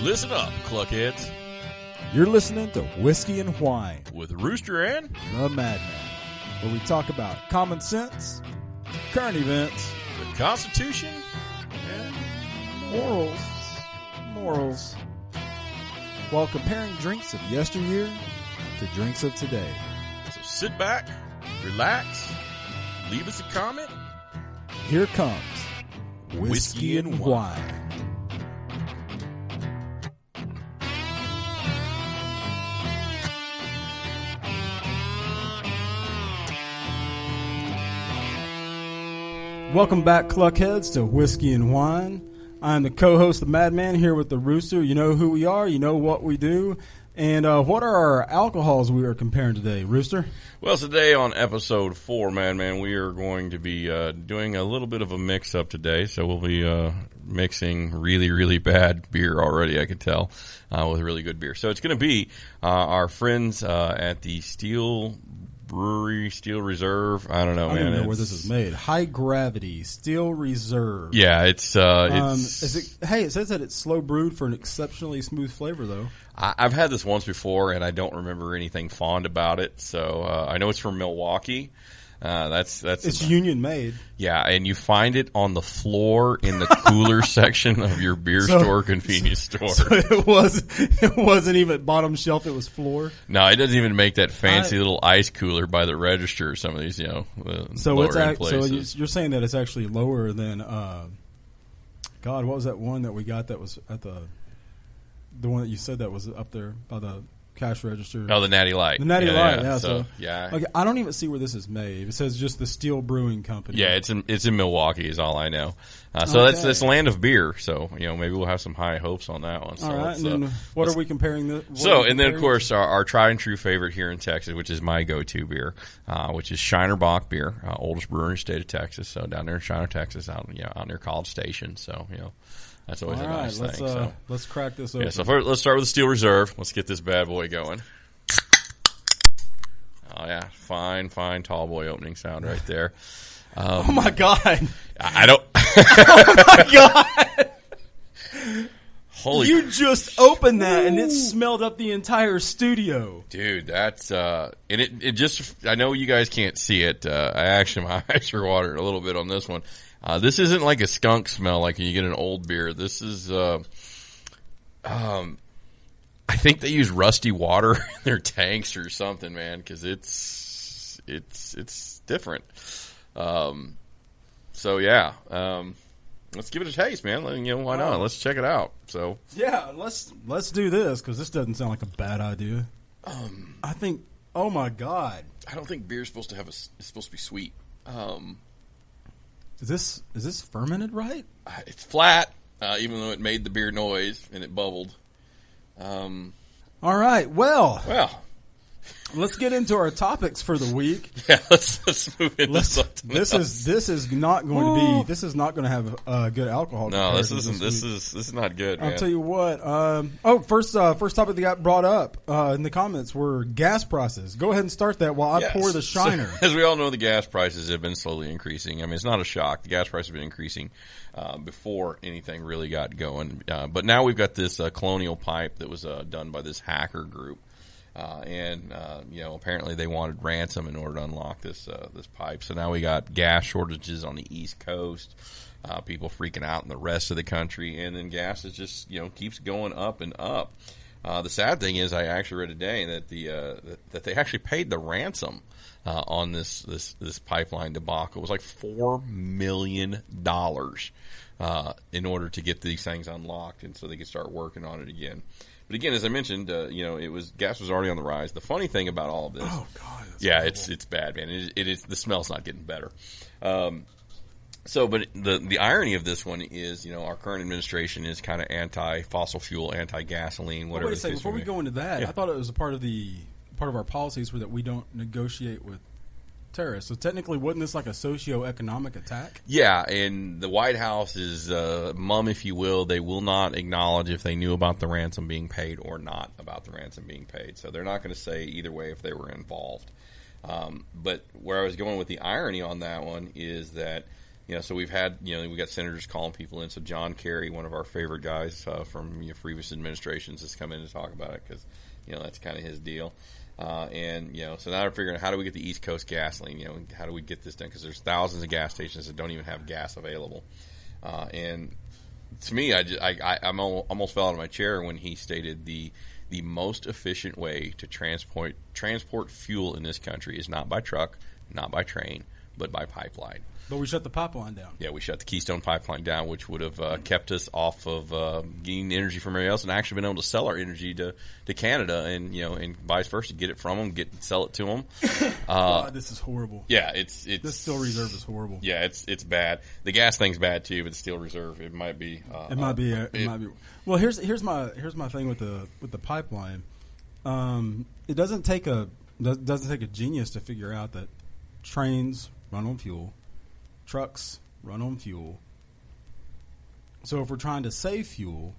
Listen up, cluckheads. You're listening to Whiskey and Whine With Rooster and The Madman, where we talk about common sense, current events, the Constitution and morals, while comparing drinks of yesteryear to drinks of today. so sit back, relax, leave us a comment. Here comes Whiskey and Whine. Welcome back, Cluckheads, to Whiskey and Whine. I'm the co-host, the Madman, here with the Rooster. You know who we are, you know what we do, and what are our alcohols we are comparing today, Rooster? Well, today on episode 4, Madman, we are going to be doing a little bit of a mix-up today. So we'll be mixing really, really bad beer already, I could tell, with really good beer. So it's going to be our friends at the Steel Brewery, Steel Reserve. I don't know, man. I don't know where this is made. High Gravity Steel Reserve. Yeah, it's it says that it's slow brewed for an exceptionally smooth flavor, though. I've had this once before, and I don't remember anything fond about it. So I know it's from Milwaukee. It's union made. Yeah, and you find it on the floor in the cooler section of your beer store, convenience store. So it wasn't even bottom shelf; it was floor. No, it doesn't even make that fancy little ice cooler by the register. Some of these, lower end places. So you're saying that it's actually lower than God, what was that one that we got that was at the one that you said that was up there by the cash register? Oh, the Natty Light. The Natty Light, yeah. Okay, I don't even see where this is made. It says just the Steel Brewing Company. Yeah, it's in Milwaukee is all I know. So that's land of beer. So, maybe we'll have some high hopes on that one. So all right, and then what are we comparing this? And then, of course, our tried and true favorite here in Texas, which is my go-to beer, which is Shiner Bock beer, oldest brewery in the state of Texas. So down there in Shiner, Texas, out near College Station. So, that's always a nice thing. Let's crack this open. Yeah, so first, let's start with the Steel Reserve. Let's get this bad boy going. Oh, yeah. Fine, tall boy opening sound right there. Oh, my God. I don't... Oh, my God. Holy... You just opened that, and it smelled up the entire studio. Dude, that's... and it just... I know you guys can't see it. My eyes are watering a little bit on this one. This isn't like a skunk smell like when you get an old beer. This is, I think they use rusty water in their tanks or something, man, because it's different. Let's give it a taste, man. Why not? Let's check it out. So yeah, let's do this because this doesn't sound like a bad idea. I think. Oh my God! I don't think beer's supposed to it's supposed to be sweet. Is this fermented right? It's flat, even though it made the beer noise and it bubbled. All right. Well, let's get into our topics for the week. Yeah, let's move into something. This is not going to have good alcohol. No, this is not good. I'll tell you what. First topic that got brought up in the comments were gas prices. Go ahead and start that while I pour the Shiner. So, as we all know, the gas prices have been slowly increasing. I mean, it's not a shock. The gas prices have been increasing before anything really got going. But now we've got this colonial pipe that was done by this hacker group. Apparently they wanted ransom in order to unlock this pipe. So now we got gas shortages on the East Coast, people freaking out in the rest of the country, and then gas is just keeps going up and up. The sad thing is, I actually read today that that they actually paid the ransom on this pipeline debacle. It was like $4 million in order to get these things unlocked, and so they could start working on it again. But again, as I mentioned, gas was already on the rise. The funny thing about all of this, oh God, it's bad, man. It is the smell's not getting better. But the irony of this one is, our current administration is kind of anti-fossil fuel, anti-gasoline, whatever. Wait a second, before we go into that, I thought it was a part of our policies were that we don't negotiate with terrorists. So technically, wasn't this like a socio-economic attack? Yeah, and the White House is mum, if you will. They will not acknowledge if they knew about the ransom being paid or not about the ransom being paid. So they're not going to say either way if they were involved. But where I was going with the irony on that one is that So we've had, we got senators calling people in. So John Kerry, one of our favorite guys from previous administrations, has come in to talk about it because, that's kind of his deal. So now they're figuring out how do we get the East Coast gasoline, how do we get this done? Because there's thousands of gas stations that don't even have gas available. And to me, I almost fell out of my chair when he stated the most efficient way to transport fuel in this country is not by truck, not by train, but by pipeline. But we shut the pipeline down. Yeah, we shut the Keystone Pipeline down, which would have kept us off of getting energy from everybody else, and actually been able to sell our energy to Canada, and vice versa, get it from them, sell it to them. God, this is horrible. Yeah, it's this steel reserve is horrible. Yeah, it's bad. The gas thing's bad too, but the steel reserve it might be. It might be. Well, here's my thing with the pipeline. It doesn't take a genius to figure out that trains run on fuel. Trucks run on fuel. So if we're trying to save fuel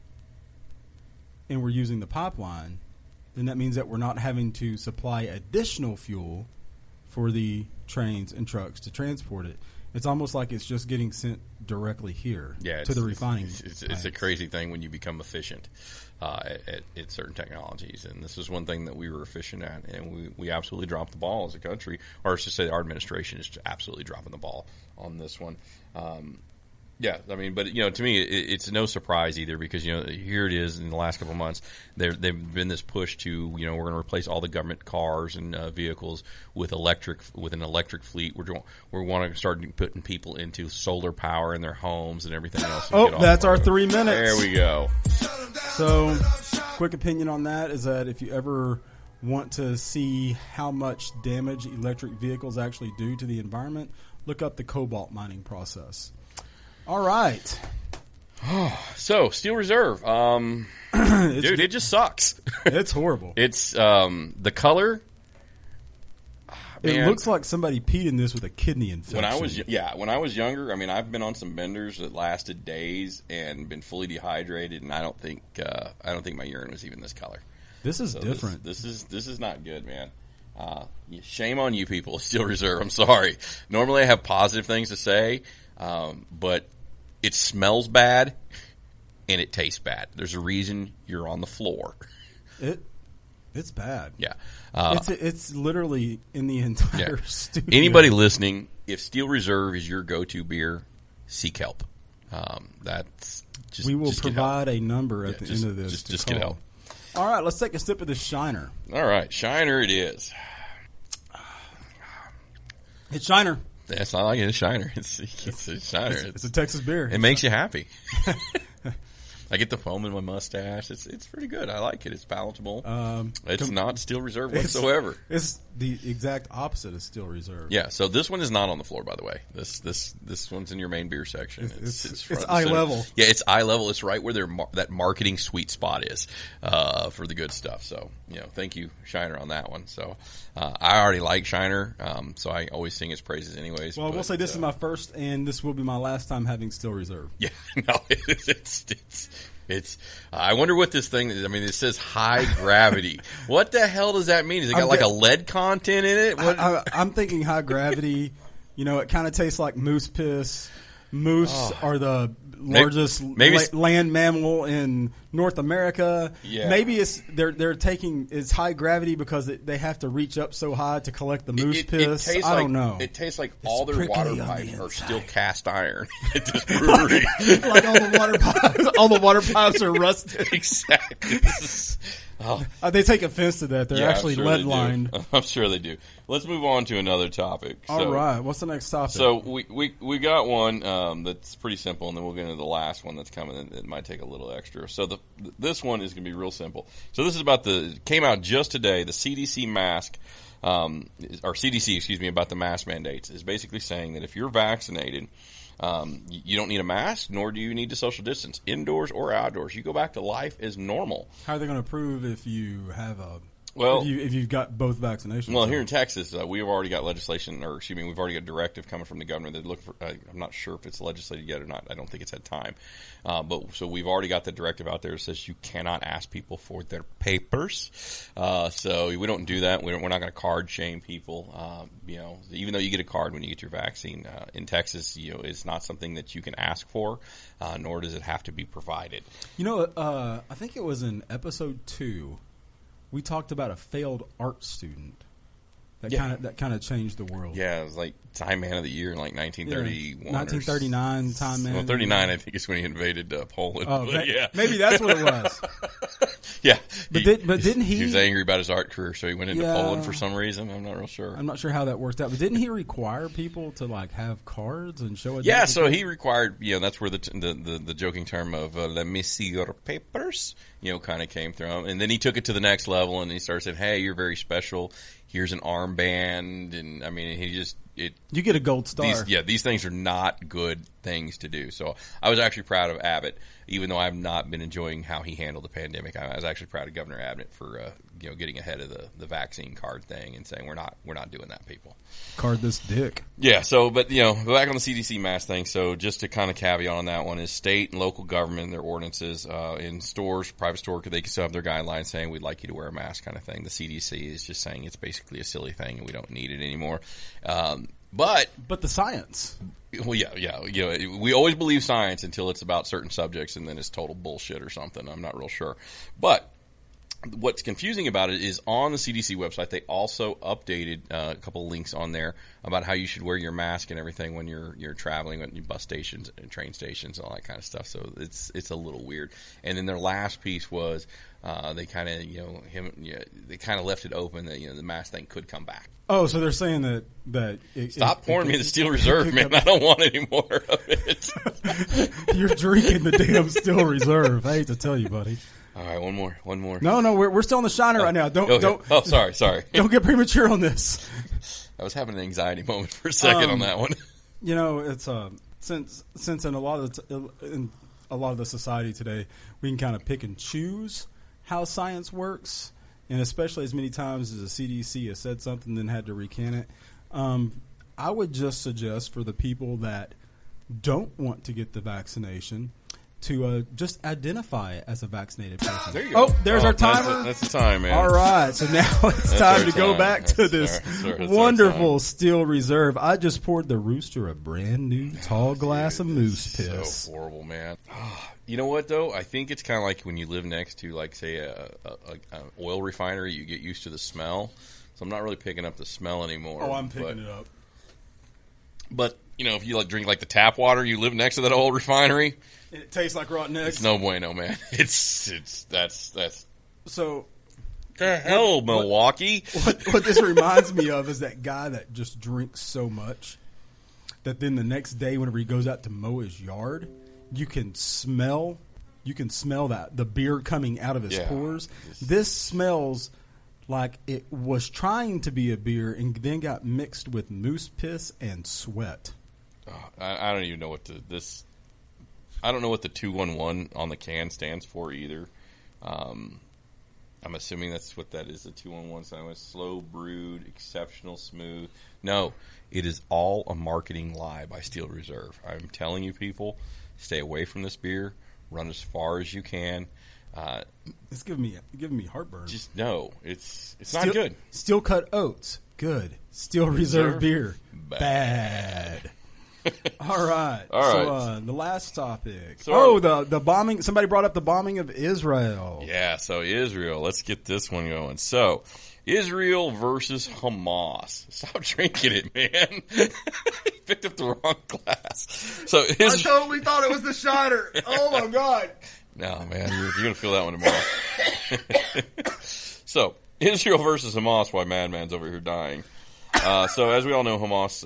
and we're using the pipeline, then that means that we're not having to supply additional fuel for the trains and trucks to transport it. It's almost like it's just getting sent directly here to the refining. It's a crazy thing when you become efficient at certain technologies. And this is one thing that we were efficient at, and we absolutely dropped the ball as a country. Or I should say our administration is absolutely dropping the ball on this one. But to me, it's no surprise either because here it is in the last couple of months. They've been this push to we're going to replace all the government cars and vehicles with an electric fleet. We want to start putting people into solar power in their homes and everything else. That's our 3 minutes. There we go. So, quick opinion on that is that if you ever want to see how much damage electric vehicles actually do to the environment, look up the cobalt mining process. All right. So, Steel Reserve. Dude, it just sucks. It's horrible. It's the color. It looks like somebody peed in this with a kidney infection. When I was younger, I've been on some benders that lasted days and been fully dehydrated, and I don't think my urine was even this color. This is different. This is not good, man. Shame on you people, Steel Reserve. I'm sorry. Normally I have positive things to say, but it smells bad and it tastes bad. There's a reason you're on the floor. It's bad. Yeah. It's literally in the entire studio. Anybody listening, if Steel Reserve is your go-to beer, seek help. We will provide a number at the end of this. Just get help. All right, let's take a sip of this Shiner. All right, Shiner it is. It's Shiner. That's not like it. It's Shiner. It's a Shiner. It's a Texas beer. It makes you happy. I get the foam in my mustache. It's pretty good. I like it. It's palatable. It's not Steel Reserve whatsoever. It's the exact opposite of Steel Reserve. Yeah. So this one is not on the floor, by the way. This one's in your main beer section. It's eye level. Yeah, it's eye level. It's right where that marketing sweet spot is for the good stuff. So thank you, Shiner, on that one. So I already like Shiner, so I always sing its praises, anyways. Well, we'll say this is my first, and this will be my last time having Steel Reserve. Yeah. No, it's. I wonder what this thing is. It says high gravity. What the hell does that mean? Is it got like a lead content in it? I'm thinking high gravity. It kind of tastes like moose piss. Moose are the largest land mammal in North America. Yeah. Maybe it's it's high gravity because they have to reach up so high to collect the moose piss. I don't know. It tastes like all their water pipes are still cast iron at this brewery. Like all the water pipes are rusted. Exactly. They take offense to that. They're actually lead lined. I'm sure they do. Let's move on to another topic. All right. What's the next topic? So we got one that's pretty simple, and then we'll get into the last one that's coming. It might take a little extra. So this one is going to be real simple. So this is came out just today. The CDC CDC, about the mask mandates is basically saying that if you're vaccinated, you don't need a mask, nor do you need to social distance, indoors or outdoors. You go back to life as normal. How are they going to prove if you have a Well, if you've got both vaccinations. Well, here in Texas, we've already got legislation, we've already got a directive coming from the governor that look for. I'm not sure if it's legislated yet or not. I don't think it's had time. So we've already got the directive out there that says you cannot ask people for their papers. So we don't do that. We're not going to card shame people. Even though you get a card when you get your vaccine in Texas, it's not something that you can ask for, nor does it have to be provided. I think it was in episode 2. We talked about a failed art student that kind of changed the world. Yeah, it was like Time Man of the Year in like 1931. 1939 Time Man. Well, 39, I think, is when he invaded Poland. Oh, yeah. Maybe that's what it was. Yeah. But didn't he? He was angry about his art career, so he went into Poland for some reason. I'm not real sure. I'm not sure how that worked out. But didn't he require people to have cards and show it? Yeah, so he required, that's where the joking term of let me see your papers, kind of came from. And then he took it to the next level and he started saying, hey, you're very special. Here's an armband. And I mean, you get a gold star. These things are not good things to do. So I was actually proud of Abbott, even though I've not been enjoying how he handled the pandemic. I was actually proud of Governor Abbott for getting ahead of the vaccine card thing and saying we're not doing that, people. Card this dick. Yeah. So, but back on the CDC mask thing. So just to kind of caveat on that one is state and local government, their ordinances in stores, private store, they can still have their guidelines saying we'd like you to wear a mask, kind of thing. The CDC is just saying it's basically a silly thing and we don't need it anymore. But the science. Well, yeah. We always believe science until it's about certain subjects, and then it's total bullshit or something. I'm not real sure. But what's confusing about it is on the CDC website, they also updated a couple of links on there about how you should wear your mask and everything when you're traveling at bus stations and train stations and all that kind of stuff. So it's a little weird. And then their last piece was they kind of left it open that the mask thing could come back. Oh, so they're saying that stop pouring me the Steel Reserve, man. I don't want any more of it. You're drinking the damn Steel Reserve. I hate to tell you, buddy. All right, one more. No, we're still in the Shiner right now. Don't. Oh, sorry. Don't get premature on this. I was having an anxiety moment for a second on that one. It's since in a lot of the society today, we can kind of pick and choose how science works. And especially as many times as the CDC has said something and then had to recant it, I would just suggest for the people that don't want to get the vaccination to just identify as a vaccinated person. There you go. Oh, there's our timer. That's the time, man. All right, so now it's time to go back to this wonderful Steel Reserve. I just poured the Rooster a brand new tall glass of moose piss. So horrible, man. You know what, though? I think it's kind of like when you live next to, like, say, an oil refinery, you get used to the smell. So I'm not really picking up the smell anymore. Oh, I'm picking it up. But, if you drink, the tap water, you live next to that oil refinery. And it tastes like rotten eggs. It's no bueno, man. That's So, the hell, Milwaukee. What this reminds me of is that guy that just drinks so much that then the next day, whenever he goes out to mow his yard, you can smell that the beer coming out of his pores. This smells like it was trying to be a beer and then got mixed with moose piss and sweat. I don't even know I don't know what the 211 on the can stands for either. I'm assuming that's what that is. The 211 sign was slow brewed, exceptional smooth. No, it is all a marketing lie by Steel Reserve. I'm telling you, people, stay away from this beer. Run as far as you can. It's giving me heartburn. Just no, it's not good. Steel cut oats, good. Steel Reserve beer, bad. All right. So the last topic. The bombing. Somebody brought up the bombing of Israel. Yeah. So Israel. Let's get this one going. So Israel versus Hamas. Stop drinking it, man. You picked up the wrong glass. So I totally thought it was the Shiner. Oh my god. No, man. You're gonna feel that one tomorrow. So Israel versus Hamas. Why Madman's over here dying. So as we all know, Hamas,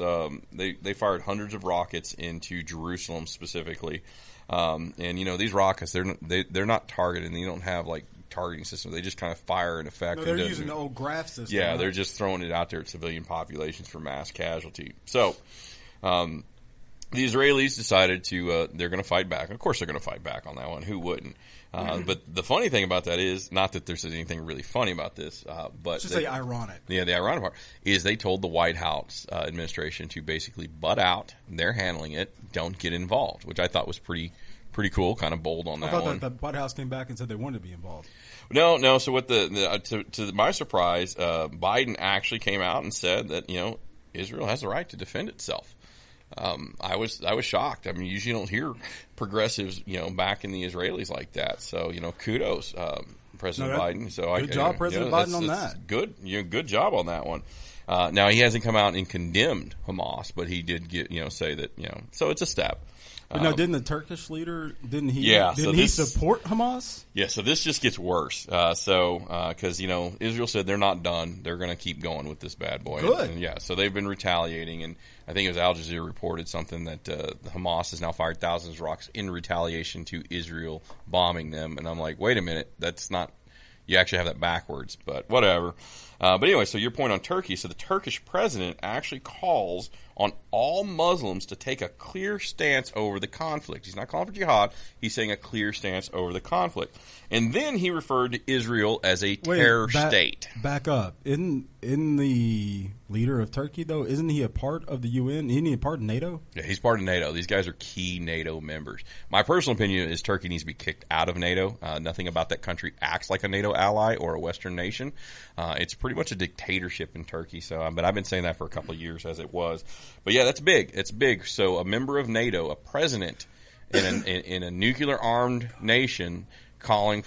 they fired hundreds of rockets into Jerusalem specifically. And these rockets, they're not targeted. They don't have targeting systems. They just kind of fire in effect. No, they're using the old graph system. Yeah, right? They're just throwing it out there at civilian populations for mass casualty. So, the Israelis decided to they're going to fight back. Of course, they're going to fight back on that one. Who wouldn't? But the funny thing about that is not that there's anything really funny about this, but just say ironic. Yeah, the ironic part is they told the White House administration to basically butt out. They're handling it. Don't get involved, which I thought was pretty cool, kind of bold on that one. I thought that the White House came back and said they wanted to be involved. No. So what to my surprise, Biden actually came out and said that Israel has the right to defend itself. I was shocked. I mean, usually you don't hear progressives, backing the Israelis like that. So, kudos, President Biden. So good job, President Biden, on that. Good, good job on that one. Now he hasn't come out and condemned Hamas, but he did say that, so it's a step. But no, didn't the Turkish leader, didn't he support Hamas? Yeah, so this just gets worse. Because, Israel said they're not done. They're going to keep going with this bad boy. Good. And, so they've been retaliating. And I think it was Al Jazeera reported something that Hamas has now fired thousands of rockets in retaliation to Israel bombing them. And I'm like, wait a minute, that's not – you actually have that backwards. But whatever. But anyway, so your point on Turkey. So the Turkish president actually calls on all Muslims to take a clear stance over the conflict. He's not calling for jihad. He's saying a clear stance over the conflict. And then he referred to Israel as a terror state. Back up. Isn't the leader of Turkey, though, isn't he a part of the UN? Isn't he a part of NATO? Yeah, he's part of NATO. These guys are key NATO members. My personal opinion is Turkey needs to be kicked out of NATO. Nothing about that country acts like a NATO ally or a Western nation. It's pretty much a dictatorship in Turkey. So, but I've been saying that for a couple of years as it was. But yeah, that's big. It's big. So a member of NATO, a president in a nuclear armed nation, calling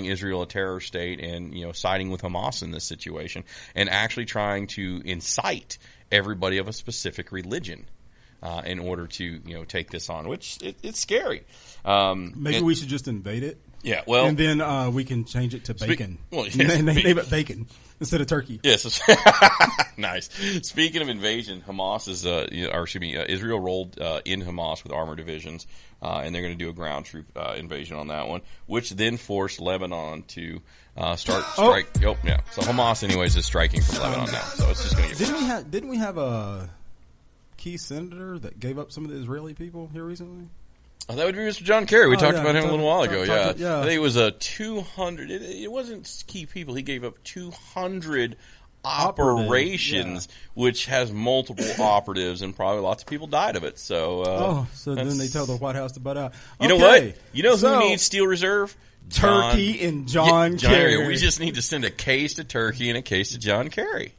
Israel a terror state and siding with Hamas in this situation, and actually trying to incite everybody of a specific religion in order to take this on, which it's scary. Maybe we should just invade it. Yeah, well, and then we can change it to bacon. Name it bacon instead of turkey. Yes, nice. Speaking of invasion, Hamas is, Israel rolled in Hamas with armored divisions, and they're going to do a ground troop invasion on that one, which then forced Lebanon to start strike. Oh, yeah. So Hamas, anyways, is striking from Lebanon now. So it's just going to get. Didn't we have a key senator that gave up some of the Israeli people here recently? Oh, that would be Mr. John Kerry. We talked about him a little while ago. Yeah. I think it was 200. It wasn't key people. He gave up 200 operations, which has multiple operatives, and probably lots of people died of it. So, so then they tell the White House to butt out. You know what? You know who needs Steel Reserve? Turkey and John Kerry. We just need to send a case to Turkey and a case to John Kerry.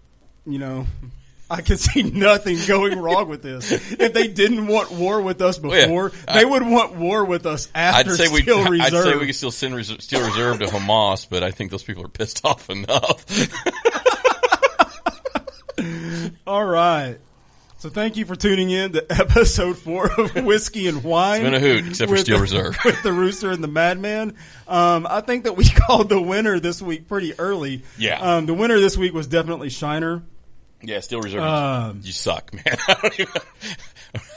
I can see nothing going wrong with this. If they didn't want war with us before, they would want war with us after Steel Reserve. I'd say we could still send Steel Reserve to Hamas, but I think those people are pissed off enough. All right. So thank you for tuning in to episode 4 of Whiskey and Wine. It's been a hoot, except for Steel Reserve. With the Rooster and the Madman. I think that we called the winner this week pretty early. Yeah. The winner this week was definitely Shiner. Yeah, Steel Reserve. You suck, man.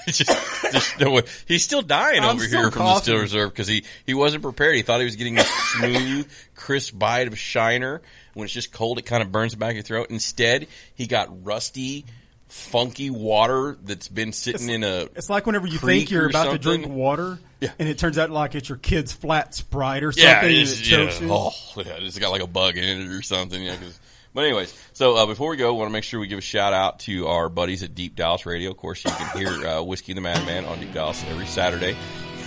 Just no way. He's still dying over here from the Steel Reserve because he wasn't prepared. He thought he was getting a smooth, crisp bite of Shiner. When it's just cold, it kind of burns the back of your throat. Instead, he got rusty, funky water that's been sitting in a. It's like whenever you think you're about to drink water, and it turns out like it's your kid's flat Sprite or something, and it chokes you. Oh, yeah, it's got like a bug in it or something. Yeah, but anyways, so before we go, I want to make sure we give a shout out to our buddies at Deep Dallas Radio. Of course, you can hear Whiskey the Madman on Deep Dallas every Saturday.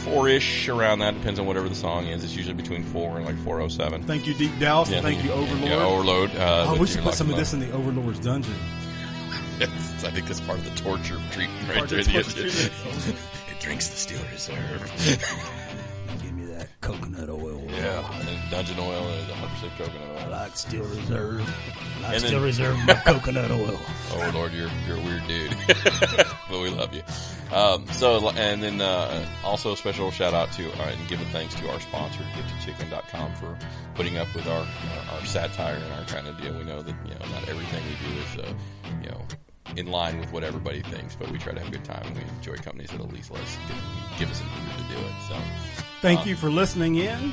4-ish around that, depends on whatever the song is. It's usually between 4 and like 4:07. Thank you, Deep Dallas. Yeah, thank you, Overlord. Yeah, Overload. We should put some of this in the Overlord's dungeon. I think that's part of the torture treatment right there. It drinks the Steel Reserve. Give me that coconut oil. Yeah, and Dungeon oil is 100% coconut oil. I like Steel Reserve. Steel Reserve my coconut oil. Oh Lord, you're a weird dude, but we love you. And then also a special shout out to and giving thanks to our sponsor, GiftedChicken.com, for putting up with our satire and our kind of deal. We know that not everything we do is in line with what everybody thinks, but we try to have a good time, and we enjoy companies that at least let us give us an ear to do it. So, thank you for listening in.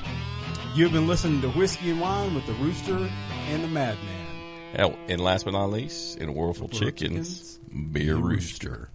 You've been listening to Whiskey and Wine with the Rooster and the Madman. And last but not least, in a world full of chickens, be a rooster.